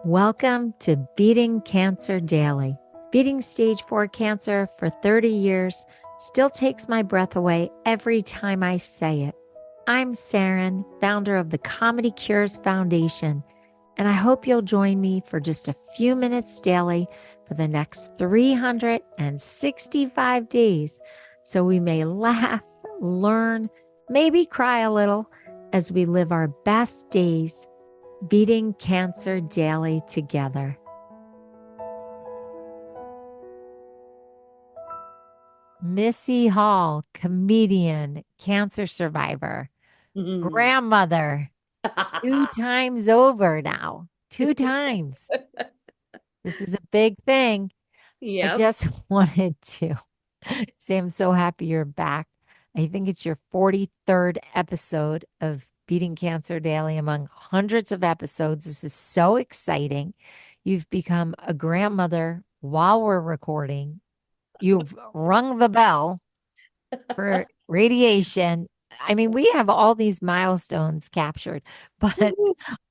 Welcome to Beating Cancer Daily. Beating stage 4 cancer for 30 years still takes my breath away every time I say it. I'm Saranne, founder of the ComedyCures Foundation, and I hope you'll join me for just a few minutes daily for the next 365 days so we may laugh, learn, maybe cry a little as we live our best days beating cancer daily together. Missy Hall, comedian, cancer survivor, grandmother, 2 times over now. 2 times. This is a big thing. I just wanted to say I'm so happy you're back. I think it's your 43rd episode of Beating Cancer Daily among hundreds of episodes. This is so exciting. You've become a grandmother while we're recording. You've rung the bell for radiation. I mean, we have all these milestones captured, but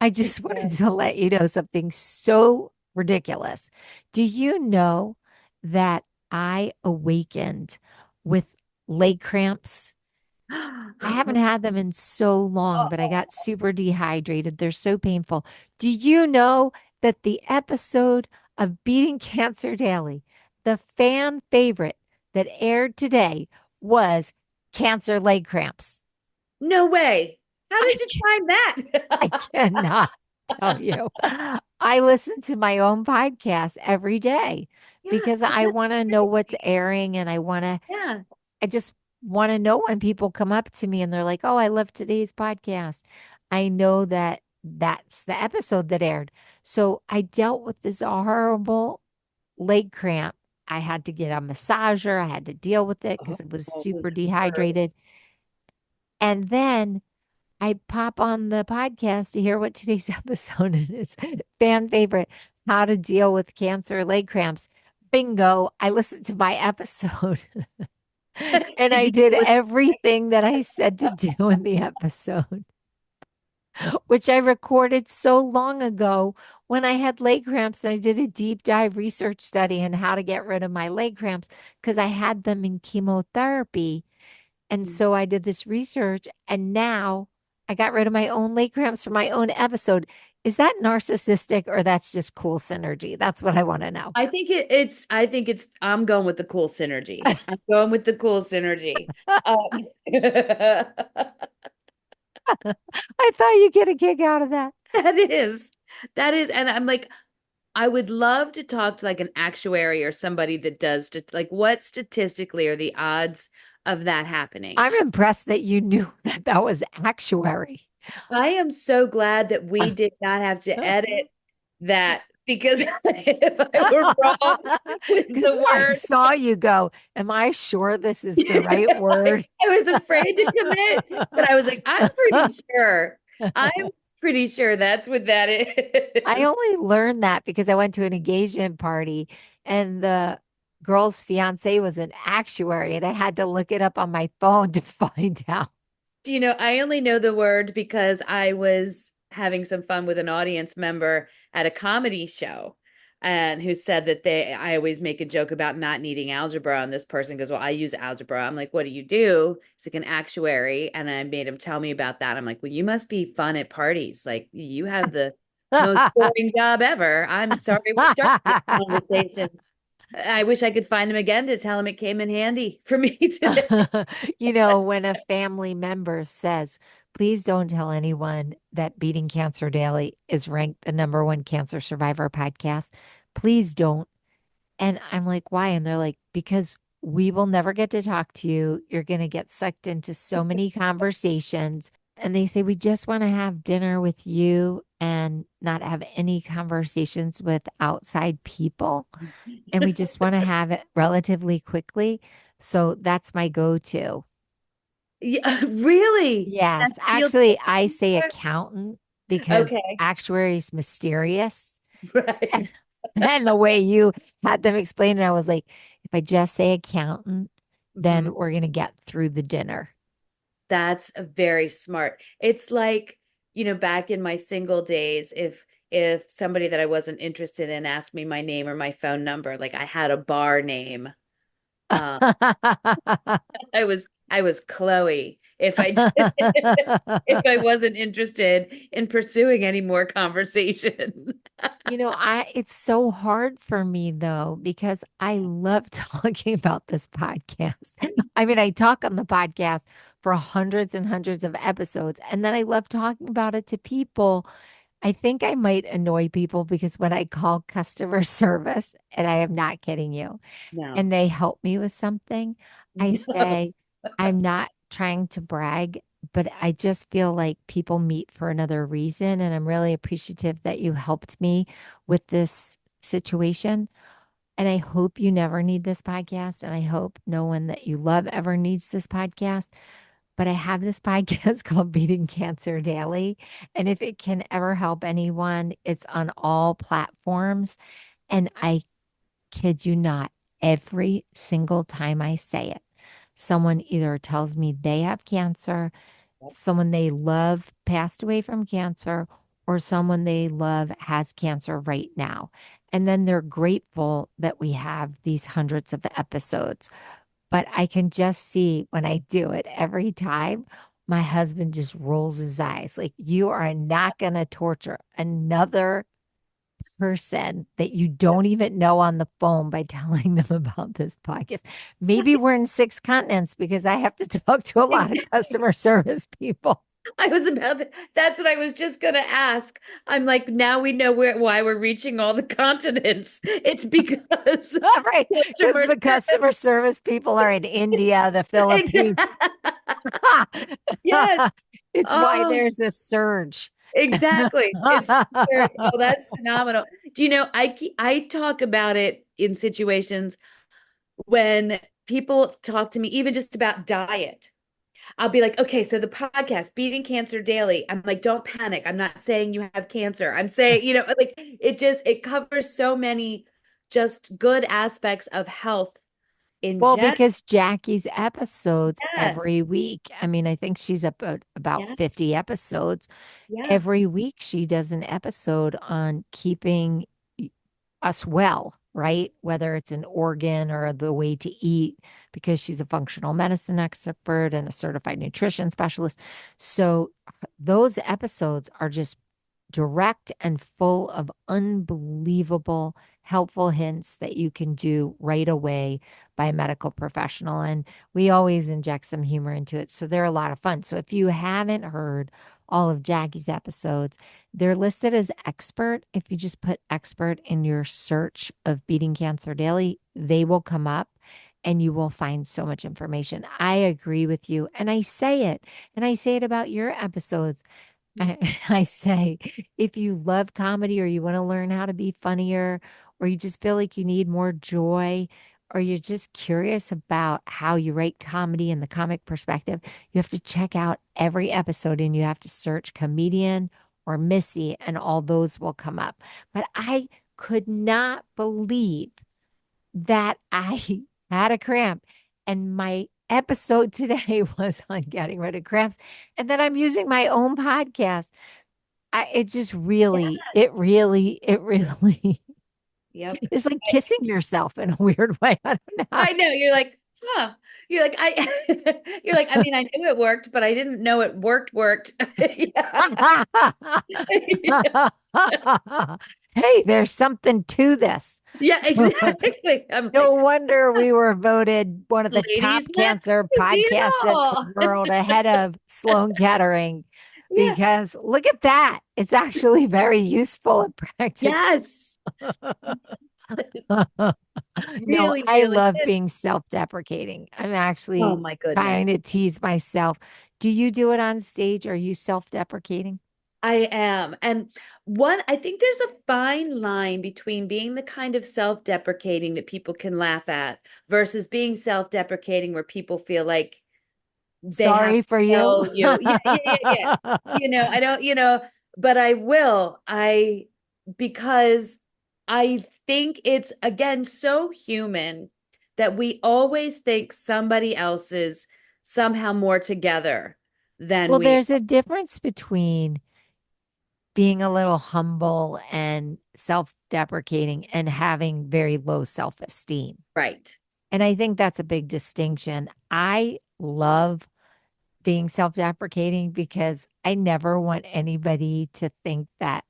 I just wanted to let you know something so ridiculous. Do you know that I awakened with leg cramps? I haven't had them in so long, but I got super dehydrated. They're so painful. Do you know that the episode of Beating Cancer Daily, the fan favorite that aired today, was cancer leg cramps? No way. How did you find that? I cannot tell you. I listen to my own podcast every day because I That's want to know what's crazy. airing and Yeah. I just want to know when people come up to me and they're like, "Oh, I love today's podcast." I know that that's the episode that aired. So I dealt with this horrible leg cramp. I had to get a massager. I had to deal with it because it was super dehydrated. And then I pop on the podcast to hear what today's episode is. Fan favorite, how to deal with cancer leg cramps. Bingo. I listened to my episode. And Did I you did do it? everything that I said to do in the episode, which I recorded so long ago when I had leg cramps. And I did a deep dive research study on how to get rid of my leg cramps because I had them in chemotherapy. And so I did this research and now I got rid of my own leg cramps for my own episode. Is that narcissistic or that's just cool synergy? That's what I want to know. I think it's I'm going with the cool synergy. I'm going with the cool synergy. I thought you'd get a kick out of that. That is. That is. And I'm like, I would love to talk to like an actuary or somebody that does like what statistically are the odds of that happening? I'm impressed that you knew that that was actuary. I am so glad that we did not have to edit that because if I were wrong with Because the I word, saw you go, am I sure this is the right I word? was afraid to commit, but I was like, I'm pretty sure. I'm pretty sure that's what that I is. only learned that because I went to an engagement party and the girl's fiance was an actuary, and I had to look it up on my phone to find out. I only know the word because I was having some fun with an audience member at a comedy show and who said that I always make a joke about not needing algebra. And this person goes, well, I use algebra. I'm like, what do you do? It's like an actuary. And I made him tell me about that. I'm like, well, you must be fun at parties. Like you have the most boring job ever. I'm sorry we started this conversation. I wish I could find him again to tell him it came in handy for me today. When a family member says, please don't tell anyone that Beating Cancer Daily is ranked the #1 cancer survivor podcast. Please don't. And I'm like, why? And they're like, because we will never get to talk to you. You're going to get sucked into so many conversations. And they say, we just want to have dinner with you and not have any conversations with outside people. And we just want to have it relatively quickly. So that's my go-to. Yeah, really? That Yes. feels Actually, I say accountant because okay. actuary is mysterious. Right. And the way you had them explain it, I was like, if I just say accountant, Mhm. then we're going to get through the dinner. That's a very smart. It's like, back in my single days, if if somebody that I wasn't interested in asked me my name or my phone number. Like I had a bar name. Um, I was Chloe if I did, if I wasn't interested in pursuing any more conversation. It's so hard for me though, because I love talking about this podcast. I mean, I talk on the podcast for hundreds and hundreds of episodes, and then I love talking about it to people. I think I might annoy people because when I call customer service, and I am not kidding you, No. and they help me with something, I No. say, I'm not trying to brag, but I just feel like people meet for another reason. And I'm really appreciative that you helped me with this situation. And I hope you never need this podcast. And I hope no one that you love ever needs this podcast. But I have this podcast called Beating Cancer Daily. And if it can ever help anyone, it's on all platforms. And I kid you not, every single time I say it, someone either tells me they have cancer, someone they love passed away from cancer, or someone they love has cancer right now. And then they're grateful that we have these hundreds of episodes. But I can just see when I do it every time, my husband just rolls his eyes like, you are not going to torture another person that you don't even know on the phone by telling them about this podcast. Maybe we're in six continents because I have to talk to a lot of customer service people. I was about to, that's what I was just going to ask. I'm like, now we know why we're reaching all the continents. It's because All right. Because customer the service. customer service people are in India, the Philippines. Exactly. Yes. It's why Oh, there's a surge. exactly. It's oh, that's phenomenal. Do you know, I talk about it in situations when people talk to me, even just about diet. I'll be like, okay, so the podcast, Beating Cancer Daily. I'm like, don't panic. I'm not saying you have cancer. I'm saying, like it covers so many just good aspects of health in Well, general. because Jackie's episodes Yes. every week, I mean, I think she's up at about Yeah. 50 episodes. Yeah. Every week she does an episode on keeping us well, right? Whether it's an organ or the way to eat, because she's a functional medicine expert and a certified nutrition specialist. So those episodes are just direct and full of unbelievable helpful hints that you can do right away by a medical professional. And we always inject some humor into it. So they're a lot of fun. So if you haven't heard all of Jackie's episodes, they're listed as expert. If you just put expert in your search of Beating Cancer Daily, they will come up and you will find so much information. I agree with you. And I say it, and I say it about your episodes. I say, if you love comedy or you want to learn how to be funnier, or you just feel like you need more joy, or you're just curious about how you write comedy and the comic perspective, you have to check out every episode and you have to search comedian or Missy, and all those will come up. But I could not believe that I had a cramp, and my episode today was on getting rid of cramps. And then I'm using my own podcast. It just really, Yes. it really Yep. is like kissing yourself in a weird way. I don't know I know. You're like, huh. You're like, you're like, I mean, I knew it worked, but I didn't know it worked. Yeah. how. Hey, there's something to this. Yeah, exactly. I'm No like, wonder we were voted one of the ladies' top man, cancer Missy podcasts in the Hall. world, ahead of Sloan Kettering. Yeah. Because look at that. It's actually very useful and practical. Yes. No, Really, I really. love being self-deprecating. I'm Oh actually my goodness. trying to tease myself. Do you do it on stage? Are you self-deprecating? I am. And I think there's a fine line between being the kind of self-deprecating that people can laugh at versus being self-deprecating where people feel like they have Sorry to for you. tell you. Yeah, yeah, yeah, yeah. I don't, but I will. Because I think it's again so human that we always think somebody else is somehow more together than Well, we. there's a difference between being a little humble and self-deprecating and having very low self-esteem. Right. And I think that's a big distinction. I love being self-deprecating because I never want anybody to think that,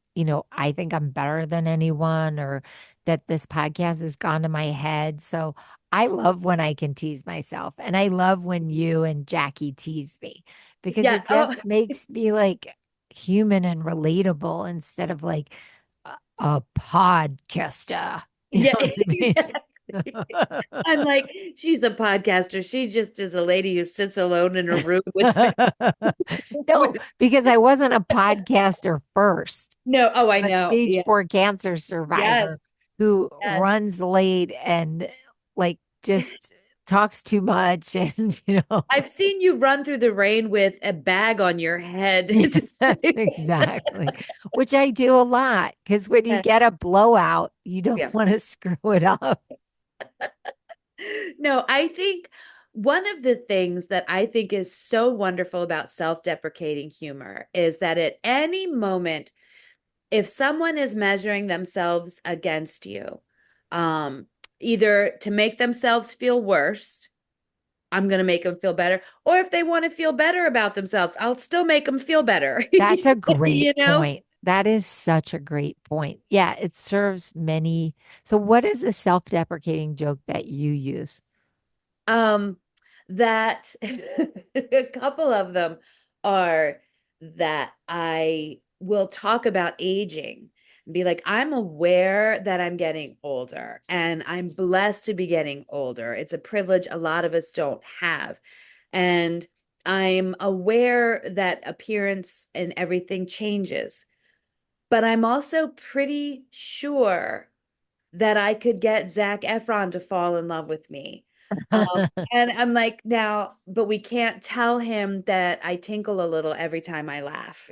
I think I'm better than anyone or that this podcast has gone to my head. So I love when I can tease myself and I love when you and Jackie tease me because Yeah. it Oh, just makes me like human and relatable instead of like a podcaster. You yeah, know what exactly. I I'm like, she's a podcaster. She just is a lady who sits alone in a room with, mean? No, with because I wasn't a podcaster first. no. Oh, I A know. stage Yeah. 4 cancer survivor Yes. who Yes. runs late and like just talks too much and I've seen you run through the rain with a bag on your head. yes, exactly. Which I do a lot because when you get a blowout, you Yeah. don't want to screw it up. No, I think one of the things that I think is so wonderful about self-deprecating humor is that at any moment, if someone is measuring themselves against you, um, either to make themselves feel worse, I'm going to make them feel better, or if they want to feel better about themselves, I'll still make them feel better. That's a great You know? point. That is such a great point. Yeah, it serves many. So, what is a self-deprecating joke that you use? Um, that a couple of them are that I will talk about aging and be like, I'm aware that I'm getting older and I'm blessed to be getting older. It's a privilege a lot of us don't have. And I'm aware that appearance and everything changes, but I'm also pretty sure that I could get Zac Efron to fall in love with me. And I'm like, now, but we can't tell him that I tinkle a little every time I laugh,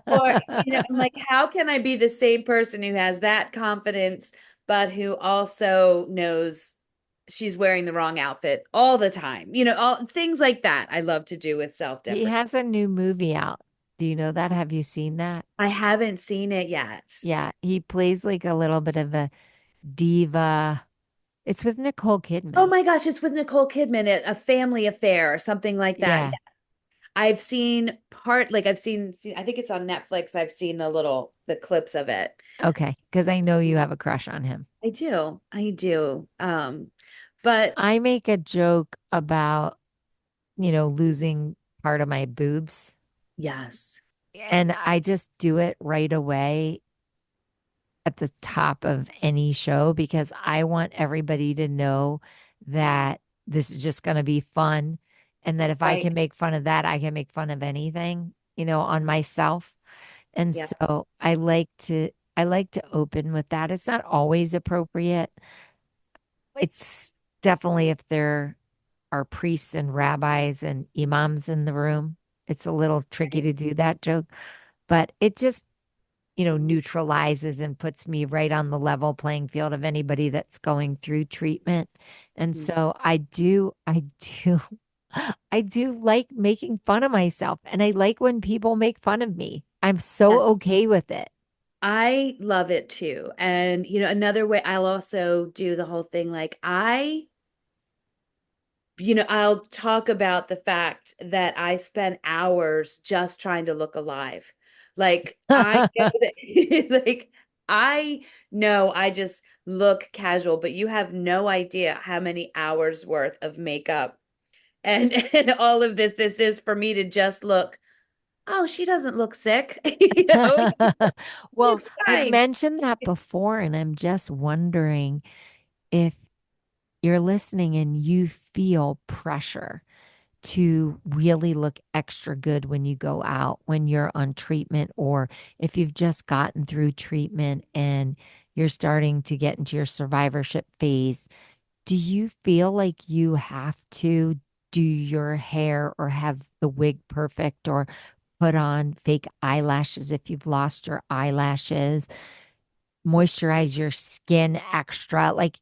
I'm like, how can I be the same person who has that confidence, but who also knows she's wearing the wrong outfit all the time? All things like that I love to do with He self-deprecation. has a new movie out. Do you know that? Have you seen that? I haven't seen it yet. Yeah, he plays like a little bit of a diva. It's with Nicole Oh Kidman. my gosh, it's with Nicole Kidman, a family affair or something like that. Yeah. I've seen like I think it's on Netflix. I've seen the clips of it. Okay. Because I know you have a crush on him. I do. I do. But I make a joke about, losing part of my boobs. yes. And I just do it right away at the top of any show because I want everybody to know that this is just going to be fun. And that if I Right. can make fun of that, I can make fun of anything, on myself. And Yeah. so I like to open with that. It's not always appropriate. It's definitely if there are priests and rabbis and imams in the room, it's a little tricky Right. to do that joke, but it just neutralizes and puts me right on the level playing field of anybody that's going through treatment. And Mhm. so I do like making fun of myself and I like when people make fun of me. I'm so Yeah. okay with it. I love it too. And another way I'll also do the whole thing like I'll talk about the fact that I spend hours just trying to look alive. Like I know that, like I know I just look casual, but you have no idea how many hours worth of makeup and and all of this is for me to just look, oh, she doesn't look sick. Well, Looks I've fine. mentioned that before, and I'm just wondering if you're listening and you feel pressure to really look extra good when you go out, when you're on treatment, or if you've just gotten through treatment and you're starting to get into your survivorship phase. Do you feel like you have to do your hair or have the wig perfect or put on fake eyelashes if you've lost your eyelashes, moisturize your skin extra? Like,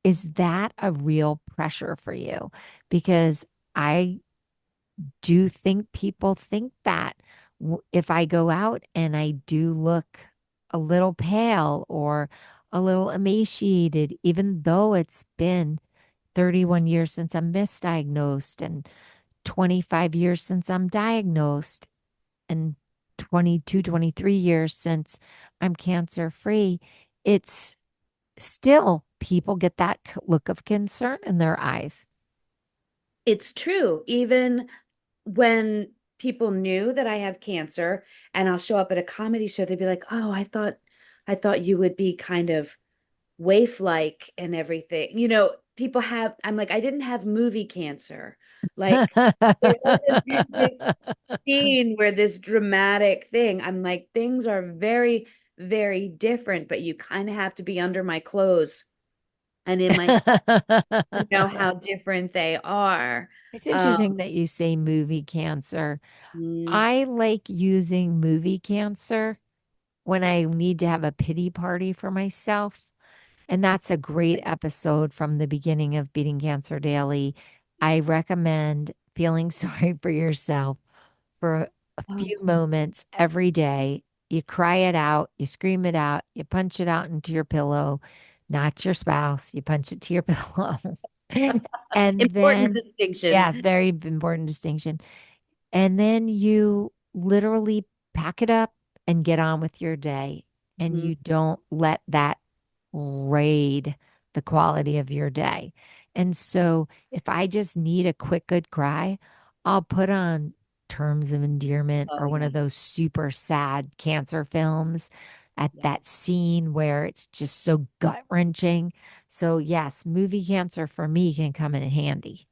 is that a real pressure for you? Because I do think people think that if I go out and I do look a little pale or a little emaciated, even though it's been 31 years since I'm misdiagnosed and 25 years since I'm diagnosed and 22, 23 years since I'm cancer free, it's still people get that look of concern in their eyes. It's true. Even when people knew that I have cancer and I'll show up at a comedy show, they'd be like, "Oh, I thought you would be kind of waif-like and everything." People have, I'm like, I didn't have movie cancer. Like there wasn't this scene where this dramatic thing. I'm like, things are very, very different, but you kind of have to be under my clothes and in my to know how different they are. It's Um, interesting that you say movie cancer. mm, I like using movie cancer when I need to have a pity party for myself. And that's a great episode from the beginning of Beating Cancer Daily. I recommend feeling sorry for yourself for a oh, few moments every day. You cry it out, you scream it out, you punch it out into your pillow, not your spouse. You punch it to your pillow. And important then, distinction. yes, very important distinction. And then you literally pack it up and get on with your day. And Mhm. you don't let that raid the quality of your day. And so if I just need a quick good cry, I'll put on Terms of Endearment Oh or one yeah, of those super sad cancer films at yeah. that scene where it's just so gut-wrenching. So yes, movie cancer for me can come in handy.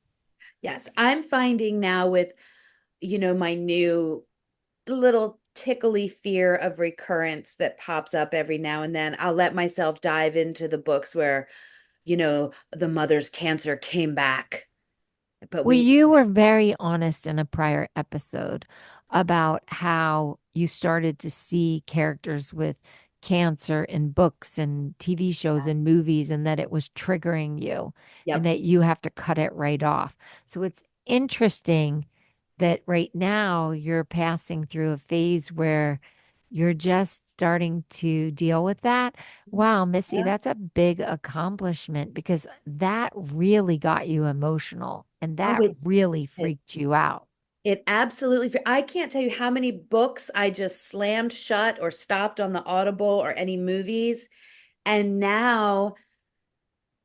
Yes, I'm finding now with, my new little tickly fear of recurrence that pops up every now and then. I'll let myself dive into the books where, the mother's cancer came back. But Well, we, you were very honest in a prior episode about how you started to see characters with cancer in books and TV shows and movies, and that it was triggering you and yep. that you have to cut it right off. So it's interesting that right now you're passing through a phase where you're just starting to deal with that. Wow, Missy, Yeah. that's a big accomplishment because that really got you emotional and Oh, that really it, freaked you out. it absolutely, I can't tell you how many books I just slammed shut or stopped on the Audible or any movies. And now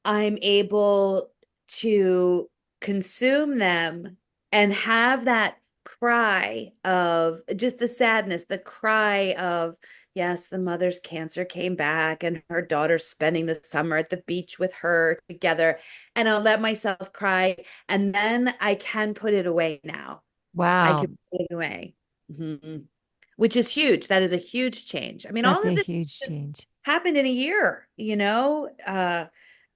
I'm able to consume them and have that cry of just the sadness, the cry of, yes, the mother's cancer came back and her daughter's spending the summer at the beach with her together. And I'll let myself cry. And then I can put it away now. I Wow, can put it away. Mhm. Which is huge. That is a huge change. I mean, that's all a of this huge change. happened in a year,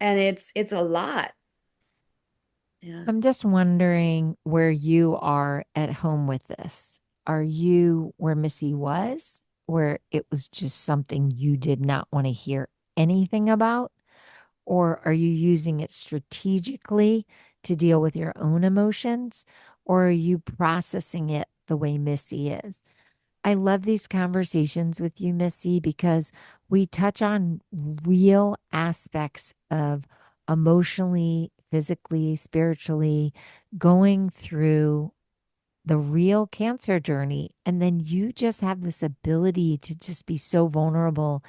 and it's a lot. Yeah. I'm just wondering where you are at home with this. Are you where Missy was, where it was just something you did not want to hear anything about? Or are you using it strategically to deal with your own emotions? Or are you processing it the way Missy is? I love these conversations with you, Missy, because we touch on real aspects of emotionally, physically, spiritually going through the real cancer journey. And then you just have this ability to just be so vulnerable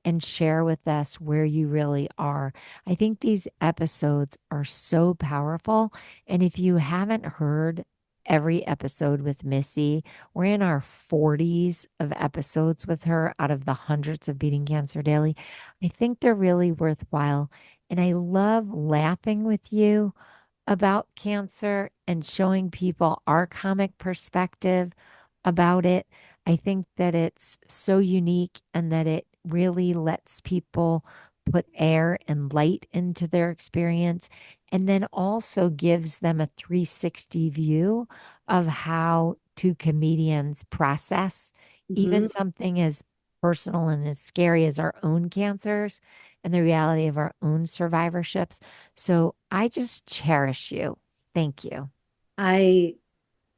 and share with us where you really are. I think these episodes are so powerful. And if you haven't heard every episode with Missy, we're in our 40s of episodes with her out of the hundreds of Beating Cancer Daily. I think they're really worthwhile. And I love laughing with you about cancer and showing people our comic perspective about it. I think that it's so unique and that it really lets people put air and light into their experience and then also gives them a 360 view of how two comedians process even Hmm. something as personal and as scary as our own cancers and the reality of our own survivorships. So I just cherish you. Thank you. I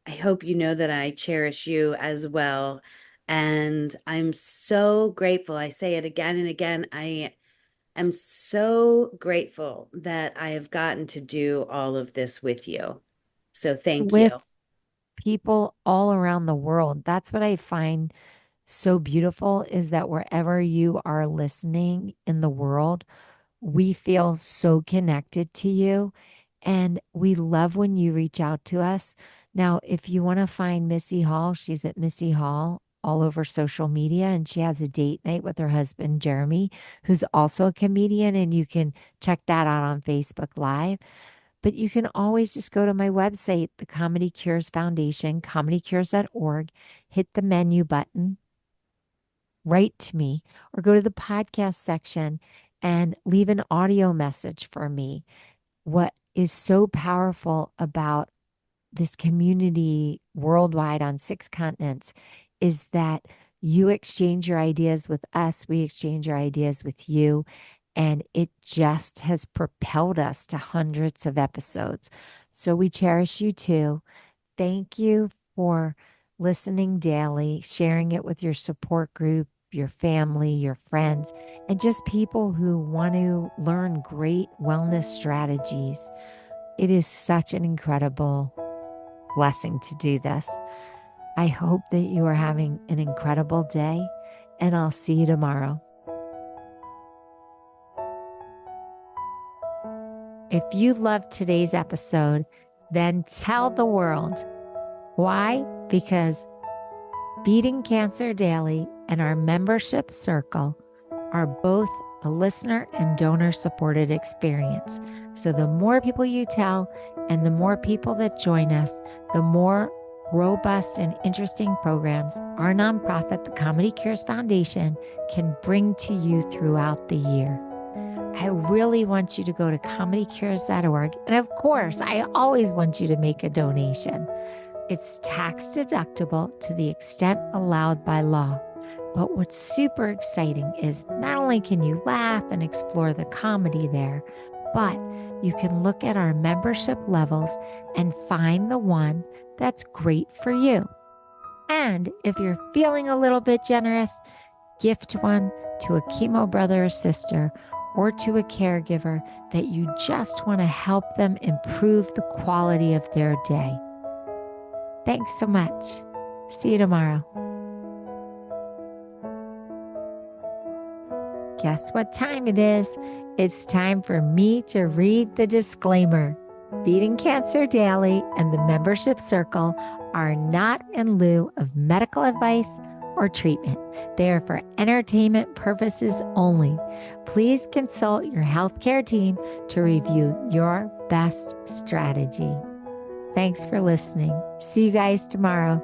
I hope you know that I cherish you as well. And I'm so grateful. I say it again and again. I am so grateful that I have gotten to do all of this with you. So thank you. With people all around the world. That's what I find so beautiful is that wherever you are listening in the world, we feel so connected to you. And we love when you reach out to us. Now, if you want to find Missy Hall, she's at Missy Hall all over social media, and she has a date night with her husband, Jeremy, who's also a comedian. And you can check that out on Facebook Live. But you can always just go to my website, the Comedy Cures Foundation, comedycures.org, hit the menu button, write to me, or go to the podcast section and leave an audio message for me. What is so powerful about this community worldwide on 6 continents is that you exchange your ideas with us, we exchange our ideas with you, and it just has propelled us to hundreds of episodes. So we cherish you too. Thank you for listening daily, sharing it with your support group, your family, your friends, and just people who want to learn great wellness strategies. It is such an incredible blessing to do this. I hope that you are having an incredible day, and I'll see you tomorrow. If you loved today's episode, then tell the world. Why? Because Beating Cancer Daily and our membership circle are both a listener and donor supported experience. So the more people you tell and the more people that join us, the more robust and interesting programs our nonprofit, the Comedy Cures Foundation, can bring to you throughout the year. I really want you to go to comedycures.org. And of course, I always want you to make a donation. It's tax deductible to the extent allowed by law. But what's super exciting is not only can you laugh and explore the comedy there, but you can look at our membership levels and find the one that's great for you. And if you're feeling a little bit generous, gift one to a chemo brother or sister or to a caregiver that you just want to help them improve the quality of their day. Thanks so much. See you tomorrow. Guess what time it is? It's time for me to read the disclaimer. Beating Cancer Daily and the membership circle are not in lieu of medical advice or treatment. They are for entertainment purposes only. Please consult your healthcare team to review your best strategy. Thanks for listening. See you guys tomorrow.